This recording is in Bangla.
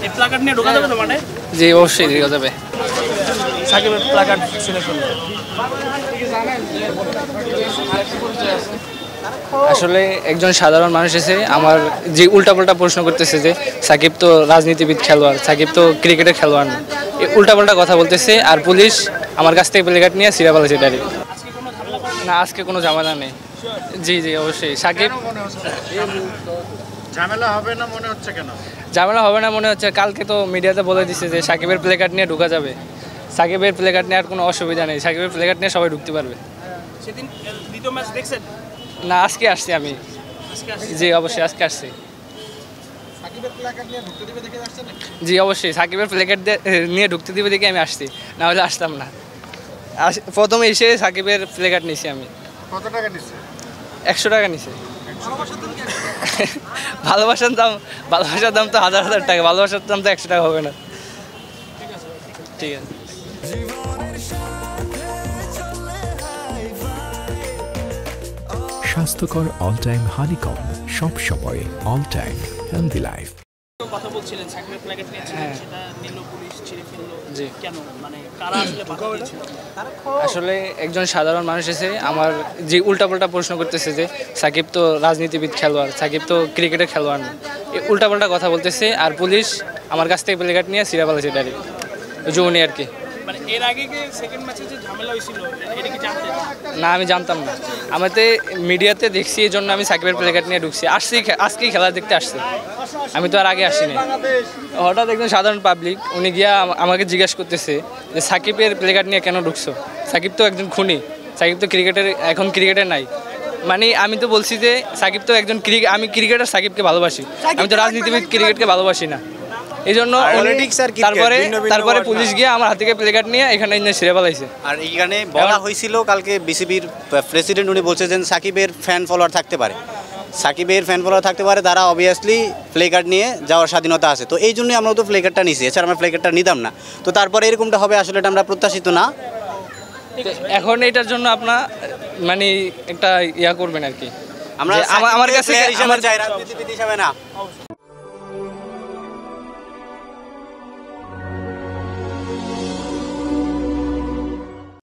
এই প্ল্যাকার্ড নিয়ে ঢোকা যাবে তো মানে? জি অবশ্যই ঢোকা যাবে। সাকিবের প্ল্যাকার্ড ছিঁড়ে ফেললো। আসলে একজন সাধারণ মানুষ এসে আমার যে উল্টাপাল্টা প্রশ্ন করতেছে যে সাকিব তো রাজনীতিবিদ খেলোয়াড়, সাকিব তো ক্রিকেটের খেলোয়াড় না, এই উল্টাপাল্টা কথা বলতেছে। আর পুলিশ আমার কাছ থেকে প্লেকার্ড নিয়ে ছিঁড়ে ফেলেছে ডাইরেক্ট। না আজকে কোনো ঝামেলা নেই। জি জি অবশ্যই। সাকিব ঝামেলা হবে না মনে হচ্ছে কেন? ঝামেলা হবে না মনে হচ্ছে, কালকে তো মিডিয়াতে বলে দিচ্ছে যে সাকিবের প্লেকার্ড নিয়ে ঢোকা যাবে। সাকিবের প্লেকার্ড নেওয়ার কোনো অসুবিধা নেই, সাকিবের প্লেকার্ড নিয়ে সবাই ঢুকতে পারবে। সেদিন দ্বিতীয় ম্যাচ দেখছেন? না আজকে আসছি আমি। জি অবশ্যই আজকে আসছি। জি অবশ্যই সাকিবের প্লেকার্ড নিয়ে ঢুকতে দিবে দেখে আমি আসছি, না হলে আসতাম না। প্রথমে এসে সাকিবের প্লেকার্ড নিয়েছি আমি। কত টাকা নিচ্ছে? 100 টাকা নিছে। ভালোবাসার দাম তো হাজার হাজার টাকা, ভালোবাসার দাম তো 100 টাকা হবে না। ঠিক আছে। স্বাস্থ্যকর অল টাইম হানিকম, সব সময় অল টাইম হেলদি লাইফ। কথা বলছিলেন সাকিবের প্ল্যাকার্ড নিয়েছিলেন, সেটা নিল পুলিশ, ছিঁড়ে ফেললো। জি। কেন মানে কারা আসলে বাধা দিয়েছিল? আসলে একজন সাধারণ মানুষ এসে আমার যে উল্টাপাল্টা প্রশ্ন করতেছে যে সাকিব তো রাজনীতিবিদ খেলোয়াড়, সাকিব তো ক্রিকেটের খেলোয়াড় না, এই উল্টাপাল্টা কথা বলতেছে। আর পুলিশ আমার কাছ থেকে প্লেকার্ড নিয়ে ছিঁড়ে ফেলেছে ডাইরেক্ট জোনে আর কি। মানে এর আগে কি সেকেন্ড ম্যাচে যে ঝামেলা হয়েছিল এটা কি জানতেন? না আমি জানতাম না, আমাদের মিডিয়াতে দেখছি, এই জন্য আমি সাকিবের প্লেকার্ড নিয়ে ঢুকছি। আজকেই খেলা দেখতে আসছি, আমি তো আর আগে আসিনি। হঠাৎ একজন সাধারণ পাবলিক উনি গিয়া আমাকে জিজ্ঞাসা করতেছে যে সাকিবের প্লেকার্ড নিয়ে কেন ঢুকছো, সাকিব তো একজন খুনি, সাকিব তো এখন ক্রিকেটের নাই। মানে আমি তো বলছি যে সাকিব তো একজন আমি ক্রিকেটার, সাকিবকে ভালোবাসি, আমি তো রাজনীতিবিদ ক্রিকেটকে ভালোবাসি না। এই জন্য তারপরে পুলিশ গিয়ে আমার হাত থেকে প্লেকার্ড নিয়ে এখানে ছিঁড়ে ফেলাইছে। আর এইখানে বলা হয়েছিল কালকে বিসিবির প্রেসিডেন্ট উনি বলছে যে সাকিবের ফ্যান ফলোয়ার থাকতে পারে, তারা অবভিয়াসলি প্লেকার্ড নিয়ে যাওয়ার স্বাধীনতা আছে। তো এই জন্যই আমরা তো প্লেকার্ডটা নিয়েছি, এছাড়া আমরা প্লেকার্ডটা নিতাম না। তো তারপরে এরকমটা হবে আসলে এটা আমরা প্রত্যাশিত না। এখন এটার জন্য আপনার মানে একটা করবেন আর কি, আমরা আমার কাছে রাজনীতিবিদ হিসাবে না।